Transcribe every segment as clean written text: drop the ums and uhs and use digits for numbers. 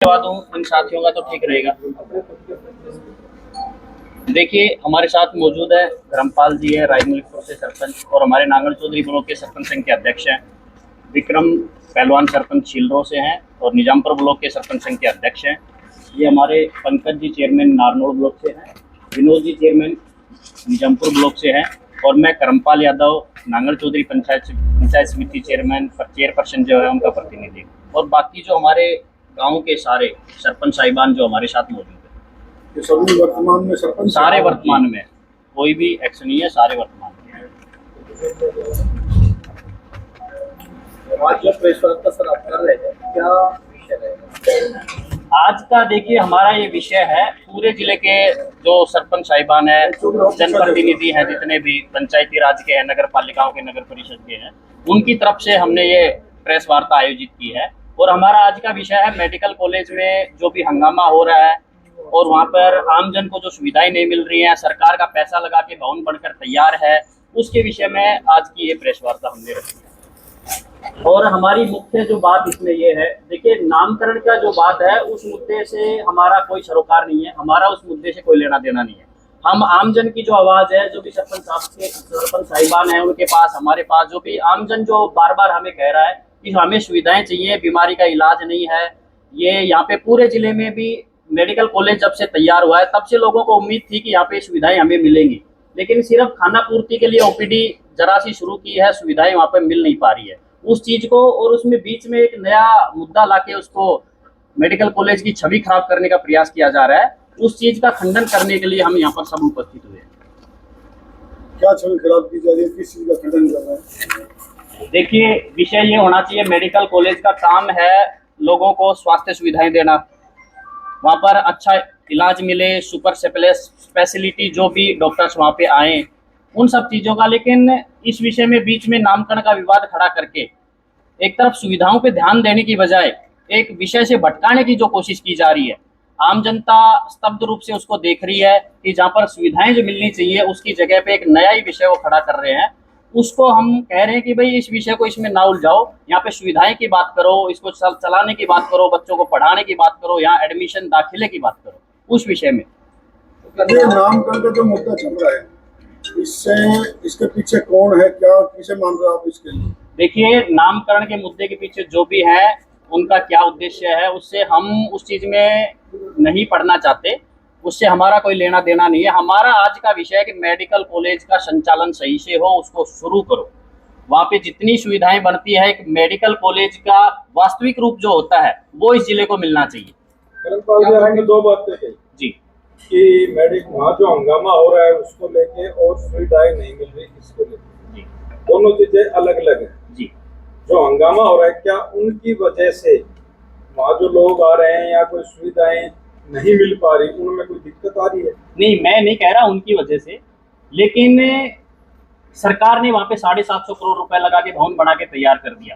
करवा दूं इन साथियों का तो ठीक रहेगा। देखिए, हमारे साथ मौजूद है धर्मपाल जी है, रायमलिकपुर से सरपंच, और हमारे नांगल चौधरी ब्लॉक के सरपंच संघ के अध्यक्ष हैं। विक्रम पहलवान सरपंच छिलरो से हैं और निजामपुर ब्लॉक के सरपंच संघ के अध्यक्ष हैं। ये हमारे पंकज जी चेयरमैन नारनौल ब्लॉक से हैं, विनोद जी चेयरमैन निजामपुर ब्लॉक से हैं, और मैं करमपाल यादव नांगल चौधरी पंचायत समिति चेयरपर्सन जो है उनका प्रतिनिधि, और बाकी जो हमारे गाँव के सारे सरपंच साहिबान जो हमारे साथ मौजूद है। सभी वर्तमान में सरपंच सारे वर्तमान में, कोई भी एक्शन नहीं है, सारे वर्तमान में। आज जो प्रेस वार्ता सर आप कर रहे हैं, क्या विषय रहेगा आज का? देखिए, हमारा ये विषय है पूरे जिले के जो सरपंच साहिबान है, जनप्रतिनिधि हैं, जितने भी पंचायती राज के हैं, नगर पालिकाओं के, नगर परिषद के हैं, उनकी तरफ से हमने ये प्रेस वार्ता आयोजित की है। और हमारा आज का विषय है मेडिकल कॉलेज में जो भी हंगामा हो रहा है और वहाँ पर आमजन को जो सुविधाएं नहीं मिल रही हैं, सरकार का पैसा लगा के भवन बनकर तैयार है, उसके विषय में आज की ये प्रेस वार्ता हमने रखी है। और हमारी मुख्य जो बात इसमें ये है, देखिए, नामकरण का जो बात है उस मुद्दे से हमारा कोई सरोकार नहीं है, हमारा उस मुद्दे से कोई लेना देना नहीं है। हम आमजन की जो आवाज़ है, जो भी सरपंच साहिबान हैं उनके पास, हमारे पास जो भी आमजन जो बार बार हमें कह रहा है कि हमें सुविधाएं चाहिए, बीमारी का इलाज नहीं है। ये यहाँ पे पूरे जिले में भी मेडिकल कॉलेज जब से तैयार हुआ है तब से लोगों को उम्मीद थी कि यहाँ पे सुविधाएं हमें मिलेंगी, लेकिन सिर्फ खाना पूर्ति के लिए ओपीडी जरा सी शुरू की है, सुविधाएं वहाँ पे मिल नहीं पा रही है उस चीज को। और उसमें बीच में एक नया मुद्दा लाके उसको मेडिकल कॉलेज की छवि खराब करने का प्रयास किया जा रहा है, उस चीज का खंडन करने के लिए हम यहाँ पर सब उपस्थित हुए हैं। क्या छवि खराब की जा रही है, किस चीज का खंडन कर रहे हैं? देखिए, विषय ये होना चाहिए, मेडिकल कॉलेज का काम है लोगों को स्वास्थ्य सुविधाएं देना, वहाँ पर अच्छा इलाज मिले, सुपर स्पेशलिटी जो भी डॉक्टर्स वहाँ पे आए, उन सब चीज़ों का। लेकिन इस विषय में बीच में नामकरण का विवाद खड़ा करके एक तरफ सुविधाओं पे ध्यान देने की बजाय एक विषय से भटकाने की जो कोशिश की जा रही है, आम जनता स्तब्ध रूप से उसको देख रही है कि जहाँ पर सुविधाएं जो मिलनी चाहिए उसकी जगह पे एक नया ही विषय वो खड़ा कर रहे हैं। उसको हम कह रहे हैं कि भाई इस विषय को इसमें ना उलझाओ, यहाँ पे सुविधाएं की बात करो, इसको चलाने की बात करो, बच्चों को पढ़ाने की बात करो, यहाँ एडमिशन दाखिले की बात करो, उस विषय में। नामकरण का जो मुद्दा चल रहा है, इसके पीछे कौन है, क्या किसे मान रहे हो आप इसके लिए? देखिए, नामकरण के मुद्दे के पीछे जो भी है उनका क्या उद्देश्य है, उससे हम उस चीज में नहीं पढ़ना चाहते, उससे हमारा कोई लेना देना नहीं है। हमारा आज का विषय है कि मेडिकल कॉलेज का संचालन सही से हो, उसको शुरू करो, वहाँ पे जितनी सुविधाएं बनती है, एक मेडिकल कॉलेज का वास्तविक रूप जो होता है वो इस जिले को मिलना चाहिए। हमने दो बातें कही जी, कि वहाँ जो हंगामा हो रहा है उसको लेके और सुविधाएं नहीं मिल रही इसको लेके, दोनों चीजें अलग अलग है जी। जो हंगामा हो रहा है, क्या उनकी वजह से वहाँ जो लोग आ रहे हैं या कोई सुविधाएं नहीं मिल पा रही, उनमें कोई दिक्कत आ रही है? नहीं, मैं नहीं कह रहा उनकी वजह से, लेकिन सरकार ने वहाँ पे 750 करोड़ रुपए लगा के भवन बना के तैयार कर दिया,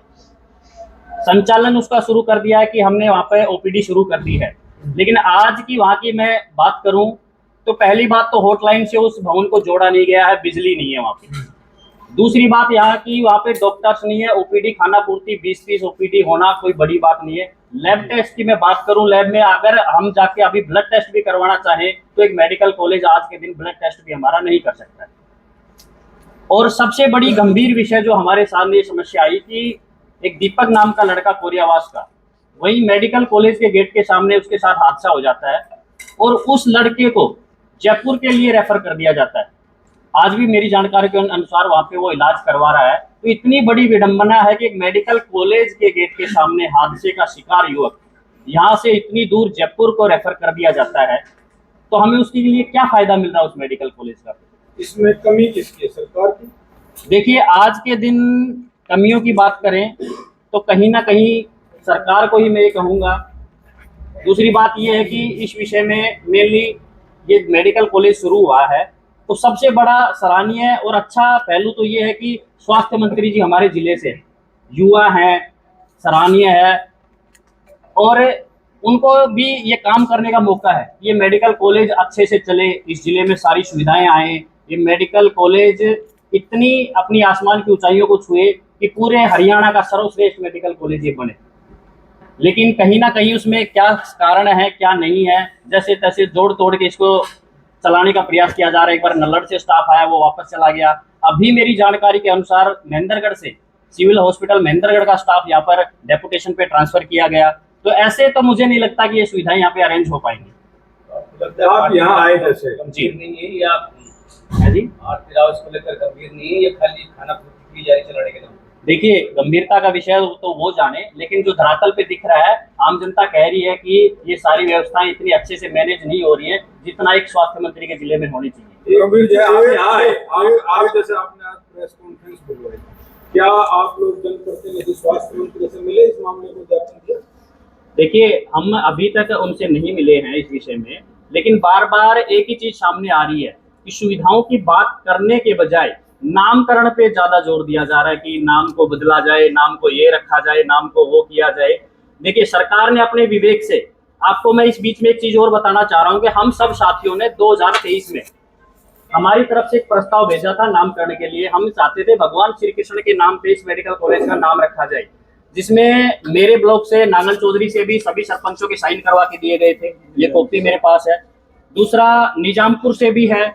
संचालन उसका शुरू कर दिया है कि हमने वहाँ पे ओपीडी शुरू कर दी है। लेकिन आज की वहाँ की मैं बात करूं तो पहली बात तो हॉटलाइन से उस भवन को जोड़ा नहीं गया है, बिजली नहीं है वहाँ पे। दूसरी बात यहाँ की वहाँ पे डॉक्टर्स नहीं है, ओपीडी खाना पूर्ति 20-30 ओपीडी होना कोई बड़ी बात नहीं है। लैब टेस्ट की मैं बात करूं, लैब में अगर हम जाके अभी ब्लड टेस्ट भी करवाना चाहें तो एक मेडिकल कॉलेज आज के दिन ब्लड टेस्ट भी हमारा नहीं कर सकता है। और सबसे बड़ी गंभीर विषय जो हमारे सामने समस्या आई कि एक दीपक नाम का लड़का कोरियावास का, वही मेडिकल कॉलेज के गेट के सामने उसके साथ हादसा हो जाता है और उस लड़के को जयपुर के लिए रेफर कर दिया जाता है। आज भी मेरी जानकारी के अनुसार वहाँ पे वो इलाज करवा रहा है। तो इतनी बड़ी विडंबना है कि एक मेडिकल कॉलेज के गेट के सामने हादसे का शिकार युवक यहाँ से इतनी दूर जयपुर को रेफर कर दिया जाता है, तो हमें उसके लिए क्या फायदा मिल रहा है उस मेडिकल कॉलेज का? इसमें कमी किसकी है, सरकार की? देखिए, आज के दिन कमियों की बात करें तो कहीं ना कहीं सरकार को ही मैं ये कहूँगा। दूसरी बात ये है कि इस विषय में मेनली ये मेडिकल कॉलेज शुरू हुआ है तो सबसे बड़ा सराहनीय और अच्छा पहलू तो ये है कि स्वास्थ्य मंत्री जी हमारे जिले से युवा हैं, सराहनीय है, और उनको भी ये काम करने का मौका है। ये मेडिकल कॉलेज अच्छे से चले, इस जिले में सारी सुविधाएं आए, ये मेडिकल कॉलेज इतनी अपनी आसमान की ऊंचाइयों को छुए कि पूरे हरियाणा का सर्वश्रेष्ठ मेडिकल कॉलेज ये बने। लेकिन कहीं ना कहीं उसमें क्या कारण है क्या नहीं है, जैसे तैसे जोड़ तोड़ के इसको चलाने का प्रयास किया जा रहा है। एक बार नल्लड़ से स्टाफ आया, वो वापस चला गया। अभी मेरी जानकारी के अनुसार महेंद्रगढ़ से सिविल हॉस्पिटल महेंद्रगढ़ का स्टाफ यहाँ पर डेपुटेशन पे ट्रांसफर किया गया। तो ऐसे तो मुझे नहीं लगता कि ये सुविधाएं यहाँ पे अरेंज हो पाएंगी। आप यहाँ आए जैसे जी नहीं है या है जी। आरती राव इसको लेकर गंभीर नहीं है, ये खाली खाना पूर्ति की जा रही चलाने के नाम। देखिए, गंभीरता का विषय तो वो जाने, लेकिन जो धरातल पे दिख रहा है, आम जनता कह रही है कि ये सारी व्यवस्थाएं इतनी अच्छे से मैनेज नहीं हो रही है जितना एक स्वास्थ्य मंत्री के जिले में होनी चाहिए। गंभीर जी, आप यहाँ आए, आप जैसे आपने आज प्रेस कॉन्फ्रेंस बुलवाई, क्या आप लोग जनप्रतिनिधि स्वास्थ्य मंत्री से मिले, इस मामले को ज्ञापन किया? देखिए, हम अभी तक उनसे नहीं मिले हैं इस विषय में, लेकिन बार बार एक ही चीज सामने आ रही है कि सुविधाओं की बात करने के बजाय नामकरण पे ज्यादा जोर दिया जा रहा है कि नाम को बदला जाए, नाम को ये रखा जाए, नाम को वो किया जाए। देखिए, सरकार ने अपने विवेक से, आपको मैं इस बीच में एक चीज और बताना चाह रहा हूँ कि हम सब साथियों ने 2023 में हमारी तरफ से एक प्रस्ताव भेजा था नामकरण के लिए। हम चाहते थे भगवान श्री कृष्ण के नाम पे इस मेडिकल कॉलेज का नाम रखा जाए, जिसमें मेरे ब्लॉक से नांगल चौधरी से भी सभी सरपंचों के साइन करवा के दिए गए थे। ये कॉपी मेरे पास है। दूसरा, निजामपुर से भी है,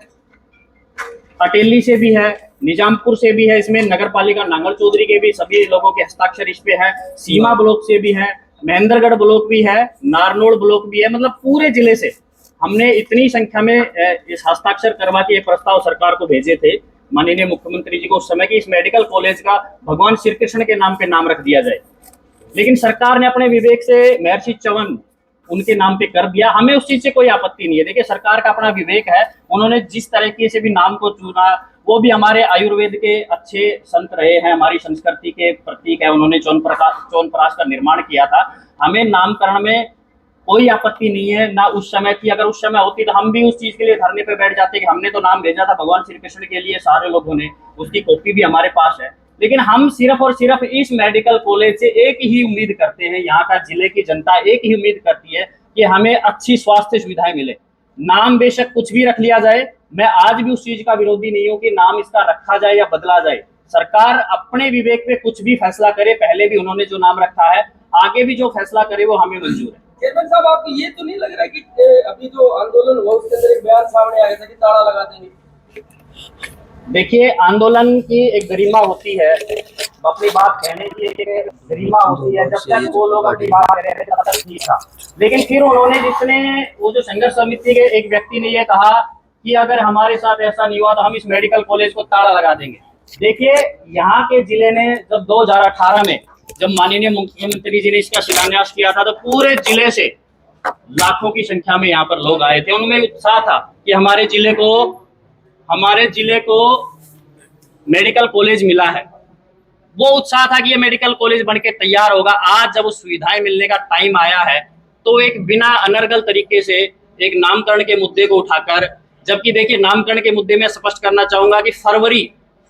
अटेली से भी है, निजामपुर से भी है। इसमें नगर पालिका नांगल चौधरी के भी सभी लोगों के हस्ताक्षर इस पे है। सीमा ब्लॉक से भी है, महेंद्रगढ़ ब्लॉक भी है, नारनौल ब्लॉक भी है। मतलब पूरे जिले से हमने इतनी संख्या में इस हस्ताक्षर करवा के ये प्रस्ताव सरकार को भेजे थे माननीय मुख्यमंत्री जी को उस समय कि इस मेडिकल कॉलेज का भगवान श्री कृष्ण के नाम पे नाम रख दिया जाए। लेकिन सरकार ने अपने विवेक से महर्षि चवन उनके नाम पे कर दिया। हमें उस चीज से कोई आपत्ति नहीं है। देखिए, सरकार का अपना विवेक है, उन्होंने जिस तरीके से भी नाम को चुना, वो भी हमारे आयुर्वेद के अच्छे संत रहे हैं, हमारी संस्कृति के प्रतीक है। उन्होंने च्यवनप्राश का निर्माण किया था। हमें नामकरण में कोई आपत्ति नहीं है, ना उस समय थी। अगर उस समय होती तो हम भी उस चीज के लिए धरने पे बैठ जाते कि हमने तो नाम भेजा था भगवान श्री कृष्ण के लिए, सारे लोगों ने, उसकी कॉपी भी हमारे पास है। लेकिन हम सिर्फ और सिर्फ इस मेडिकल कॉलेज से एक ही उम्मीद करते हैं, यहाँ का जिले की जनता एक ही उम्मीद करती है कि हमें अच्छी स्वास्थ्य सुविधाएं मिले। नाम बेशक कुछ भी रख लिया जाए, मैं आज भी उस चीज का विरोधी नहीं हूँ कि नाम इसका रखा जाए या बदला जाए। सरकार अपने विवेक पे कुछ भी फैसला करे, पहले भी उन्होंने जो नाम रखा है, आगे भी जो फैसला करे वो हमें मंजूर है। चेयरमैन साहब, आपको ये तो नहीं लग रहा कि अभी जो आंदोलन हुआ उसके अंदर एक बयान सामने आया था कि ताला लगा देंगे? देखिए, आंदोलन की एक गरिमा होती है, अपनी बात कहने की एक गरिमा होती है। जब तक वो लोग अपनी बात कह रहे थे तब तक ठीक था, लेकिन फिर उन्होंने वो जो संघर्ष समिति के एक व्यक्ति ने ये कहा कि अगर हमारे साथ ऐसा नहीं हुआ तो हम इस मेडिकल कॉलेज को ताला लगा देंगे। देखिए, यहाँ के जिले ने जब 2018 में जब माननीय मुख्यमंत्री जी ने इसका शिलान्यास किया था तो पूरे जिले से लाखों की संख्या में यहाँ पर लोग आए थे। उनमें उत्साह था कि हमारे जिले को मेडिकल कॉलेज मिला है। वो उत्साह था कि ये मेडिकल कॉलेज बनके तैयार होगा। आज जब उस सुविधाएं मिलने का टाइम आया है तो एक बिना अनर्गल तरीके से एक नामकरण के मुद्दे को उठाकर, जबकि देखिए, नामकरण के मुद्दे में स्पष्ट करना चाहूंगा कि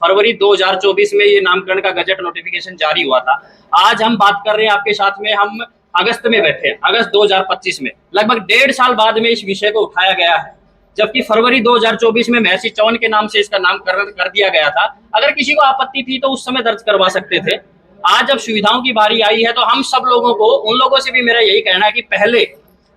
फरवरी 2024 में ये नामकरण का गजट नोटिफिकेशन जारी हुआ था। आज हम बात कर रहे हैं आपके साथ में, हम अगस्त में बैठे हैं, अगस्त 2025 में, लगभग 1.5 साल बाद में इस विषय को उठाया गया है। जबकि फरवरी 2024 में महर्षि चवन के नाम से इसका नामकरण कर दिया गया था। अगर किसी को आपत्ति थी तो उस समय दर्ज करवा सकते थे। आज जब सुविधाओं की बारी आई है तो हम सब लोगों को, उन लोगों से भी मेरा यही कहना है कि पहले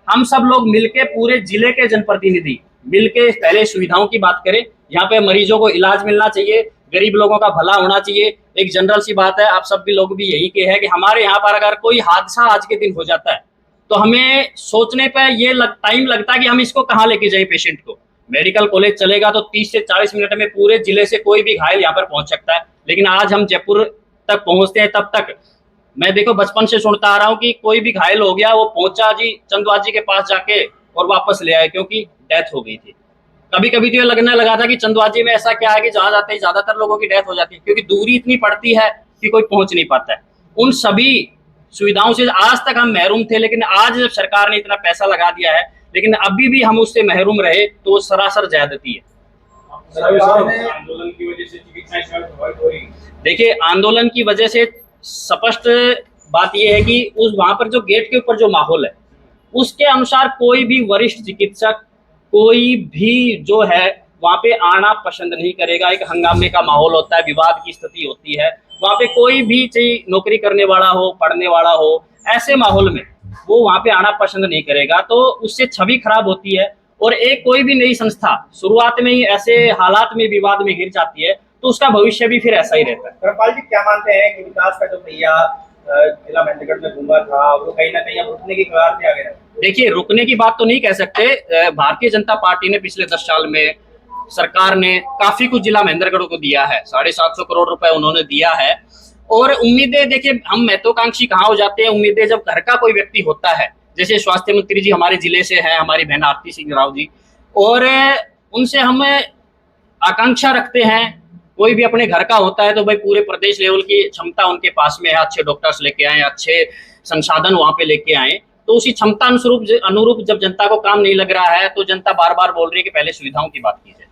हम सब लोग मिलके, पूरे जिले के जनप्रतिनिधि मिलके पहले सुविधाओं की बात करें। यहाँ पे मरीजों को इलाज मिलना चाहिए, गरीब लोगों का भला होना चाहिए। एक जनरल सी बात है, आप सब भी लोग भी यही के हैं कि हमारे यहाँ पर अगर कोई हादसा आज के दिन हो जाता है तो हमें सोचने पर ये टाइम लगता है कि हम इसको कहाँ लेके जाएं पेशेंट को। मेडिकल कॉलेज चलेगा तो 30 से 40 मिनट में पूरे जिले से कोई भी घायल यहाँ पर पहुंच सकता है। लेकिन आज हम जयपुर तक पहुंचते हैं, तब तक मैं देखो बचपन से सुनता आ रहा हूँ कि कोई भी घायल हो गया वो पहुंचा जी चंदवाजी जी के पास जाके और वापस ले आए क्योंकि डेथ हो गई थी। कभी कभी तो ये लगने लगा था कि चंदवाजी में ऐसा क्या है कि जहां जाते ही ज्यादातर लोगों की डेथ हो जाती है क्योंकि दूरी इतनी पड़ती है कि कोई पहुंच नहीं पाता है। उन सभी सुविधाओं से आज तक हम महरूम थे, लेकिन आज जब सरकार ने इतना पैसा लगा दिया है लेकिन अभी भी हम उससे महरूम रहे तो वो सरासर ज्यादती है। आंदोलन की वजह से चिकित्सा सेवा प्रभावित हो रही है। देखिए, आंदोलन की वजह से स्पष्ट बात यह है कि उस वहां पर जो गेट के ऊपर जो माहौल है उसके अनुसार कोई भी वरिष्ठ चिकित्सक, कोई भी जो है वहां पे आना पसंद नहीं करेगा। एक हंगामे का माहौल होता है, विवाद की स्थिति होती है। वहां पे कोई भी चाहे नौकरी करने वाला हो, पढ़ने वाला हो ऐसे माहौल में वो वहां पे आना पसंद नहीं करेगा, तो उससे छवि खराब होती है। और एक कोई भी नई संस्था शुरुआत में ही ऐसे हालात में विवाद में घिर जाती है तो उसका भविष्य भी फिर ऐसा ही रहता है। धर्मपाल जी, क्या मानते हैं कि विकास का जो पहिया जिला मेहंदीगढ़ में घूमा था वो कहीं ना कहीं अब रुकने की कगार पे आ गया? देखिए, रुकने की बात तो नहीं कह सकते। भारतीय जनता पार्टी ने पिछले 10 साल में, सरकार ने काफी कुछ जिला महेंद्रगढ़ को दिया है, 750 करोड़ रुपए उन्होंने दिया है। और उम्मीदें, देखिए हम महत्वाकांक्षी कहाँ हो जाते हैं, उम्मीदें जब घर का कोई व्यक्ति होता है, जैसे स्वास्थ्य मंत्री जी हमारे जिले से हैं, हमारी बहन आरती सिंह राव जी, और उनसे हम आकांक्षा रखते हैं। कोई भी अपने घर का होता है तो भाई पूरे प्रदेश लेवल की क्षमता उनके पास में है, अच्छे डॉक्टर्स लेके आए, अच्छे संसाधन वहां पे लेके आए, तो उसी क्षमता अनुरूप जब जनता को काम नहीं लग रहा है तो जनता बार बार बोल रही है कि पहले सुविधाओं की बात कीजिए।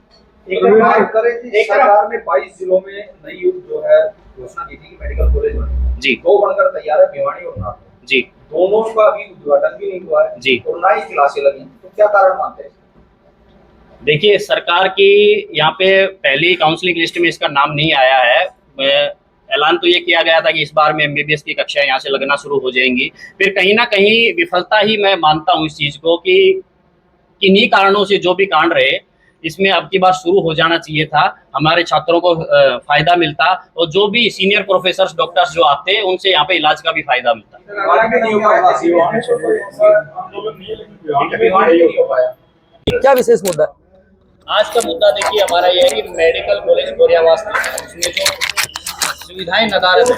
सरकार ने 22 जिलों में नई युग जो है घोषणा की थी कि मेडिकल कॉलेज बने जी, दो बनकर तैयार है, भिवानी और नागपुर जी, दोनों का अभी उद्घाटन भी नहीं हुआ है जी। और ना ही क्लासें लगी, तो क्या कारण मानते हैं? देखिए, सरकार की यहाँ पे पहली काउंसलिंग लिस्ट में इसका नाम नहीं आया है। ऐलान तो ये किया गया था कि इस बार में एमबीबीएस की कक्षाएं यहाँ से लगना शुरू हो जाएंगी। फिर कहीं ना कहीं विफलता ही मैं मानता हूँ इस चीज को कि किन्हीं कारणों से जो भी कांड रहे, इसमें अब की बार शुरू हो जाना चाहिए था, हमारे छात्रों को फायदा मिलता और जो भी सीनियर प्रोफेसर डॉक्टर्स जो आते उनसे यहाँ पे इलाज का भी फायदा मिलता। क्या विशेष मुद्दा है? आज का मुद्दा देखिए हमारा ये है कि मेडिकल कॉलेज गोरियावास उसमें जो सुविधाएं नदारद है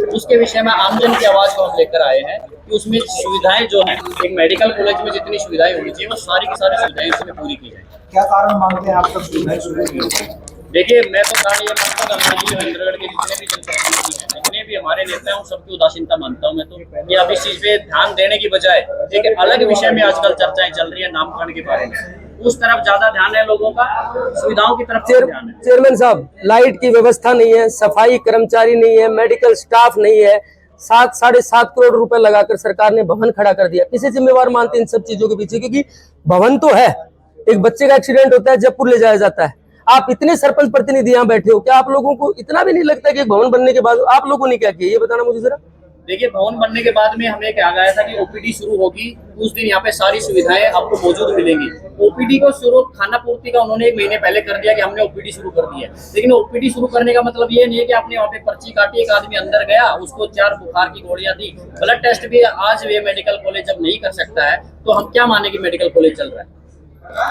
उसके विषय में आमजन की आवाज को हम लेकर आए हैं कि उसमें सुविधाएं जो हैं, एक मेडिकल कॉलेज में जितनी सुविधाएं होनी चाहिए वो सारी की सारी सुविधाएं उसमें पूरी की जाए। क्या कारण मानते हैं आप सब सुविधाएं शुरू? देखिए, मैं तो कारण ये मानता हूँ कि महेंद्रगढ़ के जितने भी जनप्रतिनिधि हैं, जितने भी हमारे नेता हैं, उन सबकी उदासीनता मानता हूँ मैं तो, कि अब इस चीज पे ध्यान देने की बजाय एक अलग विषय में आजकल चर्चाएं चल रही है, नामकरण के बारे में, उस तरफ ज्यादा ध्यान है लोगों का, सुविधाओं की तरफ ध्यान है। चेयरमैन साहब, लाइट की व्यवस्था नहीं है, सफाई कर्मचारी नहीं है, मेडिकल स्टाफ नहीं है, 7.5 करोड़ रुपए लगाकर सरकार ने भवन खड़ा कर दिया। किसे जिम्मेवार मानते हैं इन सब चीजों के पीछे? क्योंकि भवन तो है, एक बच्चे का एक्सीडेंट होता है जयपुर ले जाया जाता है, आप इतने सरपंच प्रतिनिधि यहाँ बैठे हो, क्या आप लोगों को इतना भी नहीं लगता कि एक भवन बनने के बाद आप लोगों ने क्या किया, ये बताना मुझे जरा। देखिए, भवन बनने के बाद में हमें क्या गया था कि ओपीडी शुरू होगी, उस दिन यहाँ पे सारी सुविधाएं आपको मौजूद मिलेंगी। ओपीडी को शुरू खाना पूर्ति का उन्होंने 1 महीने पहले कर दिया कि हमने ओपीडी शुरू कर दी है, लेकिन ओपीडी शुरू करने का मतलब ये नहीं है कि आपने वहाँ पे पर्ची काटी, एक आदमी अंदर गया, उसको 4 बुखार की गोलियां दी, ब्लड टेस्ट भी आज ये मेडिकल कॉलेज जब नहीं कर सकता है तो हम क्या माने कि मेडिकल कॉलेज चल रहा है।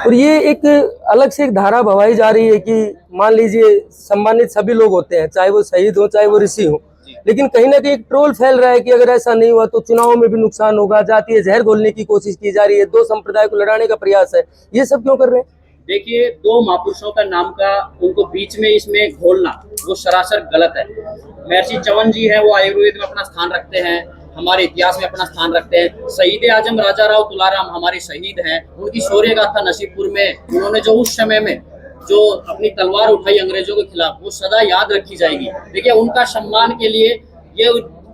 और ये एक अलग से एक धारा बहाई जा रही है कि मान लीजिए सम्मानित सभी लोग होते हैं, चाहे वो शहीद हो चाहे वो ऋषि हो, लेकिन कहीं ना कहीं एक ट्रोल फैल रहा है कि अगर ऐसा नहीं हुआ तो चुनाव में भी नुकसान होगा, जातीय जहर घोलने की कोशिश की जा रही है, 2 संप्रदाय को लड़ाने का प्रयास है, ये सब क्यों कर रहे हैं? देखिए, 2 महापुरुषों का नाम का उनको बीच में इसमें घोलना वो सरासर गलत है। महर्षि चवन जी है, वो आयुर्वेद में अपना स्थान रखते हैं, हमारे इतिहास में अपना स्थान रखते हैं। शहीद आजम राजा राव तुलाराम हमारे शहीद हैं, उनकी शौर्य गाथा नसीबपुर में उन्होंने जो उस समय में जो अपनी तलवार उठाई अंग्रेजों के खिलाफ, वो सदा याद रखी जाएगी। देखिए, उनका सम्मान के लिए ये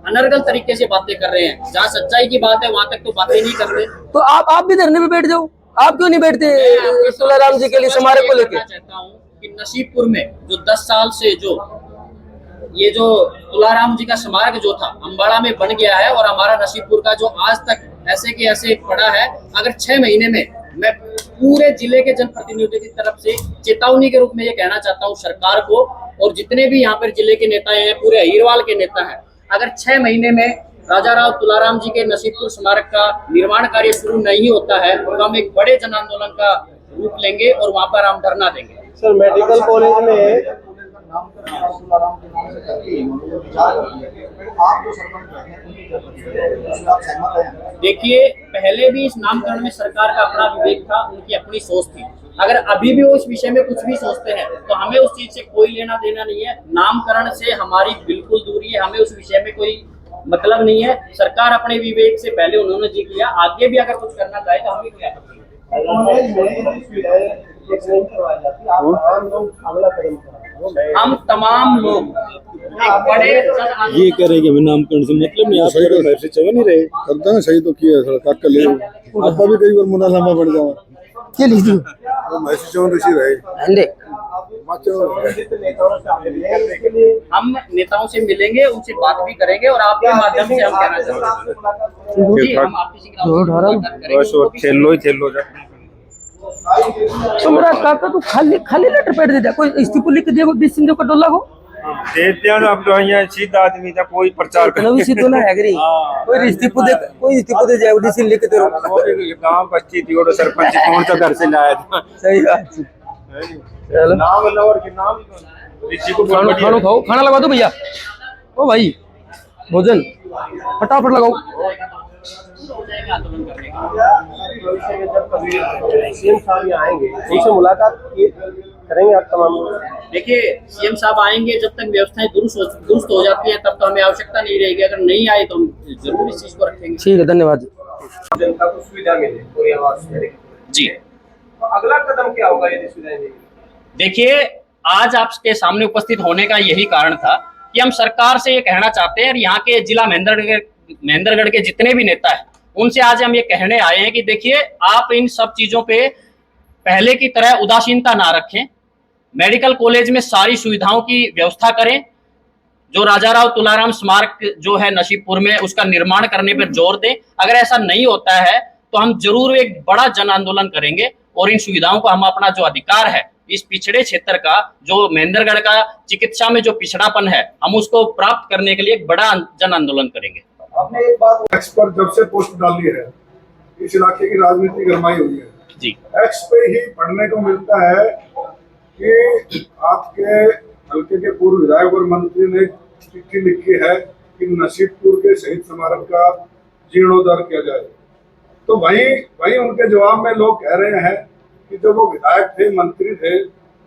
अनर्गल तरीके से बातें कर रहे हैं, जहाँ सच्चाई की बात है वहां तक तो बातें नहीं करते। तो आप भी धरने पे बैठ जाओ, आप क्यों नहीं बैठते तुलाराम जी के लिए स्मारक को लेकर? चाहता हूँ कि नसीबपुर में जो 10 साल से जो ये जो तुलाराम जी का स्मारक जो था अम्बाड़ा में बन गया है, और हमारा नसीबपुर का जो आज तक ऐसे के ऐसे पड़ा है, अगर 6 महीने में मैं पूरे जिले के जनप्रतिनिधियों की तरफ से चेतावनी के रूप में ये कहना चाहता हूँ सरकार को, और जितने भी यहाँ पर जिले के नेता हैं, पूरे अहिरवाल के नेता हैं, अगर 6 महीने में राजा राव तुलाराम जी के नसीबपुर स्मारक का निर्माण कार्य शुरू नहीं होता है तो हम एक बड़े जन आंदोलन का रूप लेंगे और वहाँ पर हम धरना देंगे। सर, मेडिकल कॉलेज में देखिए, पहले भी इस नामकरण में सरकार का अपना विवेक था, उनकी अपनी सोच थी। अगर अभी भी वो इस विषय में कुछ भी सोचते हैं तो हमें उस चीज से कोई लेना देना नहीं है। नामकरण से हमारी बिल्कुल दूरी है, हमें उस विषय में कोई मतलब नहीं है। सरकार अपने विवेक से पहले उन्होंने जी किया, आगे भी अगर कुछ करना चाहे तो हमें कोई आपत्ति नहीं। हम तमाम लोग एक बड़े ये करेंगे नामकरण से मतलब नहीं, आप सही चवन ही रहे करता ना, सही तो किया थोड़ा काक ले आपका भी कई बार मुना लामा बन जाओ के लीजिए महसी चवन ऋषि रहे। संबंधित नेताओं से आप मिलेंगे इसके लिए? हम नेताओं से मिलेंगे, उनसे बात भी करेंगे और आपके माध्यम से हम कहना चाहते हैं जी, हम आरटीसी ग्राउंड से मुलाकात करेंगे, उनको भी- तो मेरा काका तो खाली खाली लेटर पैड दे दिया, कोई इस्तीफा लिख दिया, कोई डिसिजन जो कटोला को देते हैं अब तो यहाँ सीधा आदमी था कोई प्रचार कर नवी सीधो ना एग्री कोई इस्तीफा दे जाए, डिसिजन लिख दे रहो। गाँव बच्ची थी और सरपंच कौन सा घर से लाया था सही बात। चलो नाम लवर के नाम ऋषि को बहुत बढ़िया खाना खाओ, खाना लगा दो भैया। ओ भाई भोजन फटाफट लगाओ। आंदोलन करने का भविष्य में जब कभी सीएम साहब यहाँ आएंगे उनसे मुलाकात करेंगे आप तमाम लोग? देखिए, सीएम साहब आएंगे, जब तक व्यवस्थाएं दुरुस्त हो जाती है तब तो हमें आवश्यकता नहीं रहेगी, अगर नहीं आए तो हम जरूर इस चीज को रखेंगे। ठीक है, धन्यवाद। जनता को सुविधा मिले पूरी आवाज मिले जी, तो अगला कदम क्या होगा यदि सुविधाएं मिलेगी? देखिए, आज आपके सामने उपस्थित होने का यही कारण था कि हम सरकार से ये कहना चाहते हैं और यहाँ के जिला महेंद्रगढ़ के जितने भी नेता हैं उनसे आज हम ये कहने आए हैं कि देखिए, आप इन सब चीजों पे पहले की तरह उदासीनता ना रखें, मेडिकल कॉलेज में सारी सुविधाओं की व्यवस्था करें, जो राजा राव तुलाराम स्मारक जो है नसीबपुर में उसका निर्माण करने पर जोर दें। अगर ऐसा नहीं होता है तो हम जरूर एक बड़ा जन आंदोलन करेंगे और इन सुविधाओं को हम अपना जो अधिकार है इस पिछड़े क्षेत्र का, जो महेंद्रगढ़ का चिकित्सा में जो पिछड़ापन है, हम उसको प्राप्त करने के लिए एक बड़ा जन आंदोलन करेंगे। आपने एक बात एक्स पर जब से पोस्ट डाली है, इस इलाके की राजनीति गरमाई हुई है जी, एक्स पे ही पढ़ने को मिलता है कि आपके हल्के के पूर्व विधायक और मंत्री ने चिट्ठी लिखी है कि नसीबपुर के शहीद स्मारक का जीर्णोद्धार किया जाए। तो वही उनके जवाब में लोग कह रहे हैं कि जब वो विधायक थे, मंत्री थे,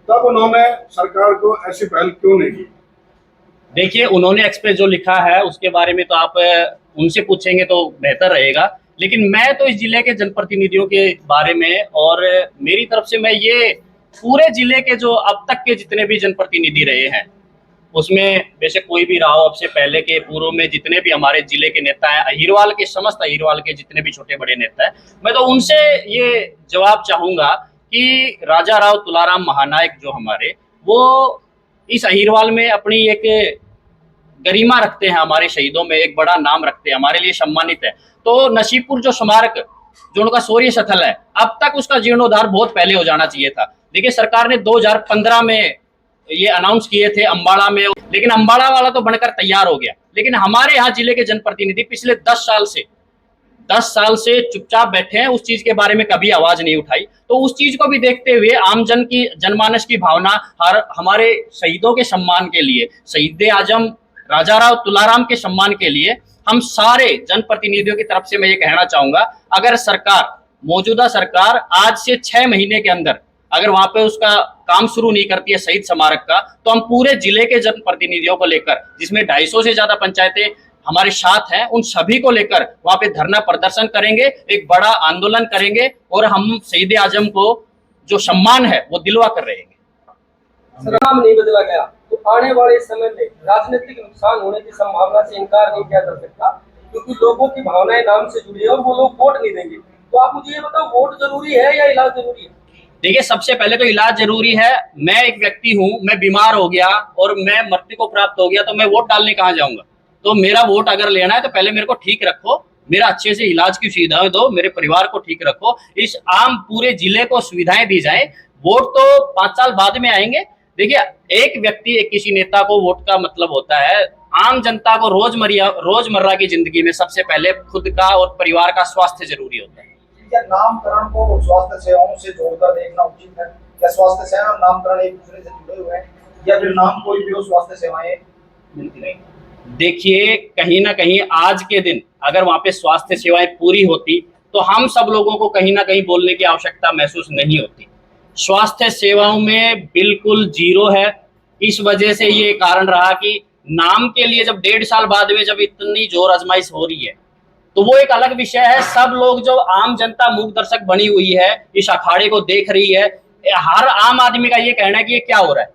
तब उन्होंने सरकार को ऐसी पहल क्यों नहीं की? देखिए, उन्होंने एक्सप्रेस जो लिखा है उसके बारे में तो आप उनसे पूछेंगे तो बेहतर रहेगा, लेकिन मैं तो इस जिले के जनप्रतिनिधियों के बारे में और मेरी तरफ से मैं ये पूरे जिले के जो अब तक के जितने भी जनप्रतिनिधि रहे हैं उसमें बेशक कोई भी रहा हो, अब से पहले के पूर्व में जितने भी हमारे जिले के नेता हैं, अहिरवाल के समस्त अहिरवाल के जितने भी छोटे बड़े नेता हैं, मैं तो उनसे ये जवाब चाहूंगा कि राजा राव तुलाराम महानायक जो हमारे, वो इस अहिरवाल में अपनी एक गरिमा रखते हैं, हमारे शहीदों में एक बड़ा नाम रखते हैं, हमारे लिए सम्मानित है। तो नसीबपुर जो स्मारक जो उनका शौर्य स्थल है, अब तक उसका जीर्णोद्धार बहुत पहले हो जाना चाहिए था। देखिए, सरकार ने 2015 में ये अनाउंस किए थे अम्बाड़ा में, लेकिन अम्बाड़ा वाला तो बनकर तैयार हो गया, लेकिन हमारे यहाँ जिले के जनप्रतिनिधि पिछले 10 साल से चुपचाप बैठे हैं, उस चीज के बारे में कभी आवाज नहीं उठाई। तो उस चीज को भी देखते हुए आम जनमानस की भावना हमारे शहीदों के सम्मान के लिए, शहीद आजम राजा राव तुलाराम के सम्मान के लिए हम सारे जनप्रतिनिधियों की तरफ से मैं ये कहना चाहूंगा, अगर मौजूदा सरकार आज से 6 महीने के अंदर अगर वहां पे उसका काम शुरू नहीं करती है शहीद स्मारक का, तो हम पूरे जिले के जनप्रतिनिधियों को लेकर, जिसमें 250 से ज्यादा पंचायतें हमारे साथ हैं, उन सभी को लेकर वहां पे धरना प्रदर्शन करेंगे, एक बड़ा आंदोलन करेंगे और हम शहीद आजम को जो सम्मान है वो दिलवा कर रहेंगे। नाम नहीं बदला गया तो आने वाले समय में राजनीतिक नुकसान होने की संभावना से इनकार नहीं किया जा सकता, क्योंकि लोगों की भावनाएं नाम से जुड़ी है और वो लोग वोट नहीं देंगे। तो आप मुझे ये बताओ, वोट जरूरी है या इलाज जरूरी है? देखिए, सबसे पहले तो इलाज जरूरी है। मैं एक व्यक्ति हूँ, मैं बीमार हो गया और मैं मृत्यु को प्राप्त हो गया तो मैं वोट डालने कहाँ जाऊंगा? तो मेरा वोट अगर लेना है तो पहले मेरे को ठीक रखो, मेरा अच्छे से इलाज की सुविधाएं दो, मेरे परिवार को ठीक रखो, इस आम पूरे जिले को सुविधाएं दी जाए। वोट तो 5 साल बाद में आएंगे। देखिए, एक व्यक्ति, एक किसी नेता को वोट का मतलब होता है आम जनता को रोजमर्रा की जिंदगी में सबसे पहले खुद का और परिवार का स्वास्थ्य जरूरी होता है। क्या नामकरण को स्वास्थ्य सेवाओं से जोड़कर देखना उचित है? क्या स्वास्थ्य सेवा और नामकरण एक दूसरे से जुड़े हुए हैं, या फिर नाम कोई भी हो स्वास्थ्य सेवाएं मिलती नहीं? देखिए, कहीं ना कहीं आज के दिन अगर वहां पे स्वास्थ्य सेवाएं पूरी होती तो हम सब लोगों को कहीं ना कहीं बोलने की आवश्यकता महसूस नहीं होती। स्वास्थ्य सेवाओं में बिल्कुल जीरो है। इस वजह से ये कारण रहा कि नाम के लिए जब 1.5 साल बाद में जब इतनी जोर आजमाइश हो रही है तो वो एक अलग विषय है। सब लोग, जो आम जनता मूक दर्शक बनी हुई है, इस अखाड़े को देख रही है। हर आम आदमी का ये कहना है कि ये क्या हो रहा है।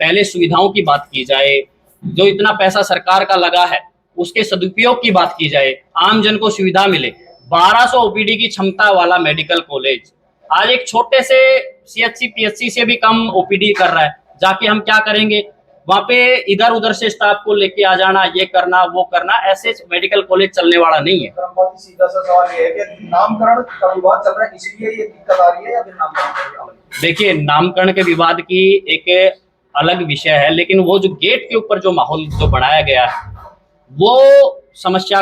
पहले सुविधाओं की बात की जाए, जो इतना पैसा सरकार का लगा है उसके सदुपयोग की बात की जाए, आम जन को सुविधा मिले। 1200 ओपीडी की क्षमता वाला मेडिकल कॉलेज आज एक छोटे से CHC PHC से भी कम ओपीडी कर रहा है। जाके हम क्या करेंगे? वहां पे इधर उधर से स्टाफ को लेके आ जाना, ये करना वो करना, ऐसे मेडिकल कॉलेज चलने वाला नहीं है। बहुत सीधा सा सवाल ये है कि नामकरण का विवाद चल रहा है, इसलिए ये दिक्कत आ रही है या फिर नामकरण? देखिए, नामकरण के विवाद की एक अलग विषय है, लेकिन वो जो गेट के ऊपर जो माहौल जो बनाया गया है वो समस्या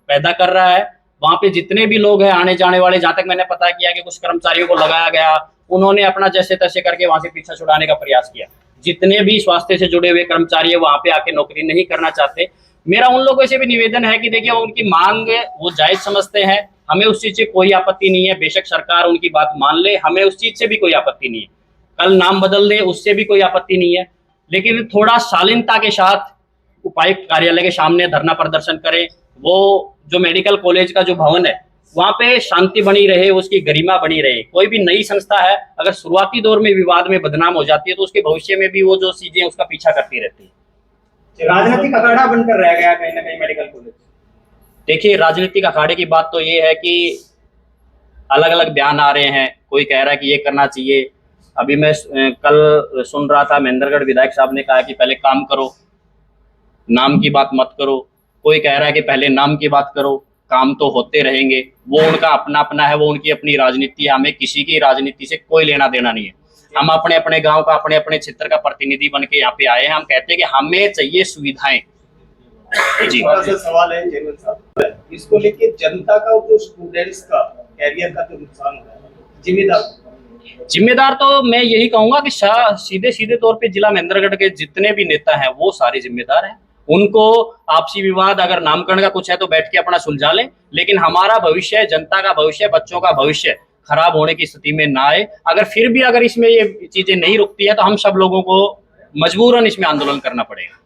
पैदा कर रहा है। वहां पे जितने भी लोग हैं आने जाने वाले, जहां तक मैंने पता किया कि कुछ कर्मचारियों को लगाया गया, उन्होंने अपना जैसे तैसे करके वहां से पीछा छुड़ाने का प्रयास किया। जितने भी स्वास्थ्य से जुड़े हुए कर्मचारी है वहां पे आके नौकरी नहीं करना चाहते। मेरा उन लोगों से भी निवेदन है कि देखिए, उनकी मांग वो जायज समझते हैं, हमें उस चीज से कोई आपत्ति नहीं है। बेशक सरकार उनकी बात मान ले, हमें उस चीज से भी कोई आपत्ति नहीं है। कल नाम बदल दे, उससे भी कोई आपत्ति नहीं है, लेकिन थोड़ा शालीनता के साथ उपायुक्त कार्यालय के सामने धरना प्रदर्शन करें। वो जो मेडिकल कॉलेज का जो भवन है वहां पे शांति बनी रहे, उसकी गरिमा बनी रहे। कोई भी नई संस्था है अगर शुरुआती दौर में विवाद में बदनाम हो जाती है तो उसके भविष्य में भी वो जो चीजें उसका पीछा करती रहती है। राजनीतिक अखाड़ा बनकर रह गया कहीं ना कहीं मेडिकल कॉलेज। देखिए, राजनीतिक अखाड़े की बात तो ये है कि अलग अलग बयान आ रहे हैं, कोई कह रहा है कि ये करना चाहिए। अभी मैं कल सुन रहा था, महेंद्रगढ़ विधायक साहब ने कहा कि पहले काम करो, नाम की बात मत करो। कोई कह रहा है कि पहले नाम की बात करो, काम तो होते रहेंगे। वो उनका अपना अपना है, वो उनकी अपनी राजनीति है। हमें किसी की राजनीति से कोई लेना देना नहीं है। हम अपने अपने गांव का, अपने अपने क्षेत्र का प्रतिनिधि बन के यहाँ पे आए हैं। हम कहते हैं कि हमें चाहिए सुविधाएं। जी, सवाल है चेयरमैन साहब, इसको लेके जनता का और जो स्टूडेंट्स का कैरियर का जो नुकसान हो रहा है, जिम्मेदार तो मैं यही कहूंगा कि सीधे सीधे तौर पे जिला महेंद्रगढ़ के जितने भी नेता हैं वो सारे जिम्मेदार हैं। उनको आपसी विवाद अगर नामकरण का कुछ है तो बैठ के अपना सुलझा लें, लेकिन हमारा भविष्य, जनता का भविष्य, बच्चों का भविष्य खराब होने की स्थिति में ना आए। अगर फिर भी अगर इसमें ये चीजें नहीं रुकती है तो हम सब लोगों को मजबूरन इसमें आंदोलन करना पड़ेगा।